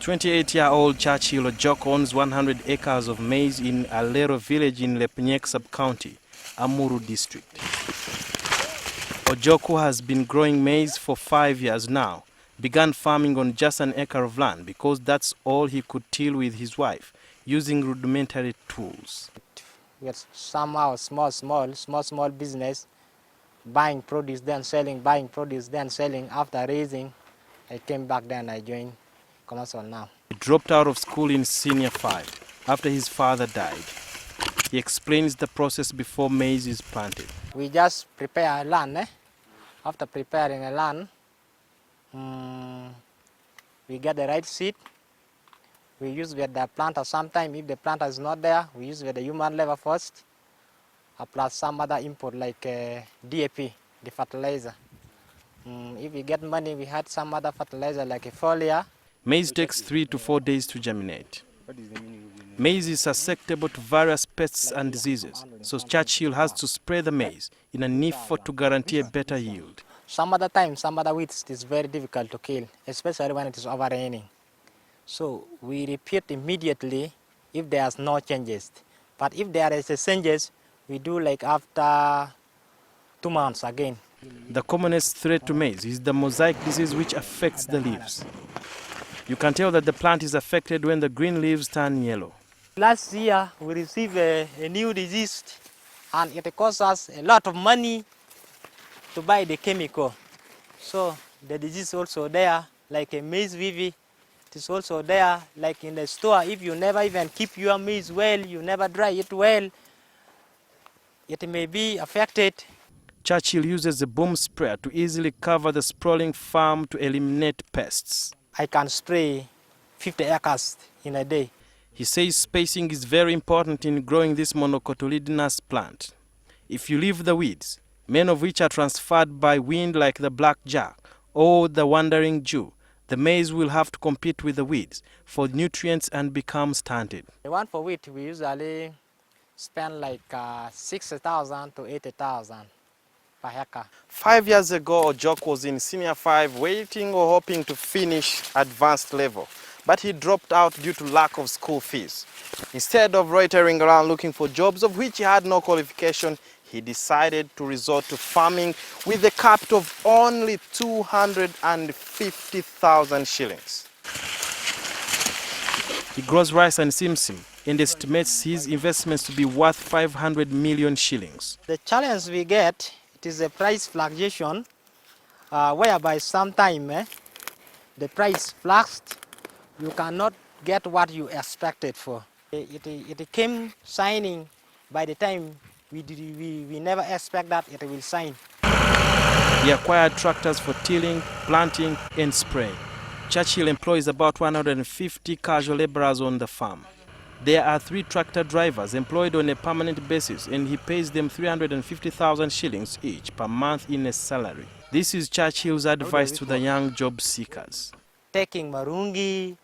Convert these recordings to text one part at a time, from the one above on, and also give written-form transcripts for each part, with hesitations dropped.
28-year-old Churchill Ojok owns 100 acres of maize in Alero village in Lepnyek sub-county, Amuru district. Ojok, who has been growing maize for 5 years now, began farming on just an acre of land because that's all he could till with his wife, using rudimentary tools. It's somehow small business, buying produce, then selling, buying produce, then selling. After raising, I came back then I joined commercial now. He dropped out of school in senior 5 after his father died. He explains the process before maize is planted. We just prepare land. After preparing a land, we get the right seed. We use with the planter. Sometimes if the planter is not there, we use with the human level first, plus some other input like DAP, the fertilizer. If we get money, we had some other fertilizer like a foliar. Maize takes 3 to 4 days to germinate. Maize is susceptible to various pests and diseases, so Churchill has to spray the maize in an effort to guarantee a better yield. Some other times, some other weeds, it is very difficult to kill, especially when it is over raining. So we repeat immediately if there's no changes. But if there is a changes, we do like after 2 months again. The commonest threat to maize is the mosaic disease, which affects the leaves. You can tell that the plant is affected when the green leaves turn yellow. Last year we received a new disease, and it cost us a lot of money to buy the chemical. So the disease also there, like a maize vivi, it is also there, like in the store. If you never even keep your maize well, you never dry it well, it may be affected. Churchill uses a boom sprayer to easily cover the sprawling farm to eliminate pests. I can spray 50 acres in a day. He says spacing is very important in growing this monocotyledonous plant. If you leave the weeds, many of which are transferred by wind like the black jack or the wandering Jew, the maize will have to compete with the weeds for nutrients and become stunted. The one for wheat, we usually spend like 60,000 to 80,000 per hectare. 5 years ago, Ojok was in senior 5 waiting or hoping to finish advanced level, but he dropped out due to lack of school fees. Instead of loitering around looking for jobs of which he had no qualification, he decided to resort to farming with a capital of only 250,000 shillings. He grows rice and simsim and estimates his investments to be worth 500 million shillings. The challenge we get, it is a price fluctuation, whereby sometimes the price fluctuates, you cannot get what you expected for. It came signing by the time we never expect that it will sign. He acquired tractors for tilling, planting and spraying. Churchill employs about 150 casual laborers on the farm. There are 3 tractor drivers employed on a permanent basis, and he pays them 350,000 shillings each per month in a salary. This is Churchill's advice to the young job seekers. Taking marungi,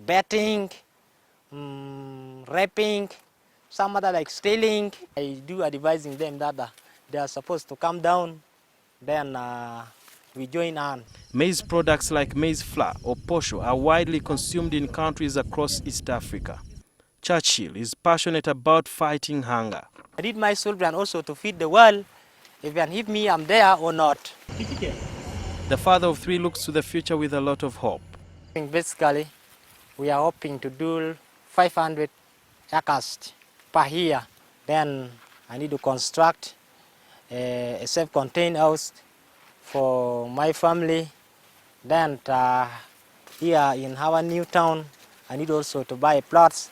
betting, raping, some other like stealing. I do advising them that they are supposed to come down, then we join on. Maize products like maize flour or posho are widely consumed in countries across East Africa. Churchill is passionate about fighting hunger. I need my children also to feed the world, even if me I'm there or not. The father of 3 looks to the future with a lot of hope. Basically, we are hoping to do 500 acres per year. Then I need to construct a self-contained house for my family. Then here in our new town, I need also to buy plots.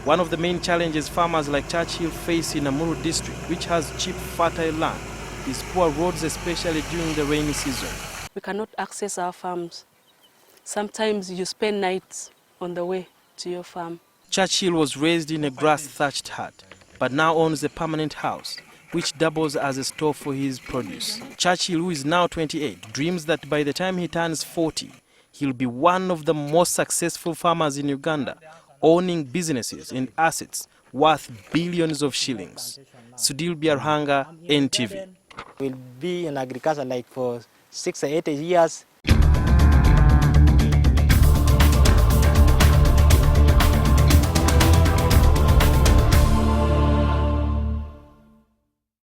One of the main challenges farmers like Churchill face in Amuru district, which has cheap fertile land, is poor roads, especially during the rainy season. We cannot access our farms. Sometimes you spend nights on the way to your farm. Churchill was raised in a grass-thatched hut, but now owns a permanent house, which doubles as a store for his produce. Churchill, who is now 28, dreams that by the time he turns 40, he'll be one of the most successful farmers in Uganda, owning businesses and assets worth billions of shillings. Sudhir Byaruhanga, NTV. We'll be in agriculture like for 6 or 8 years.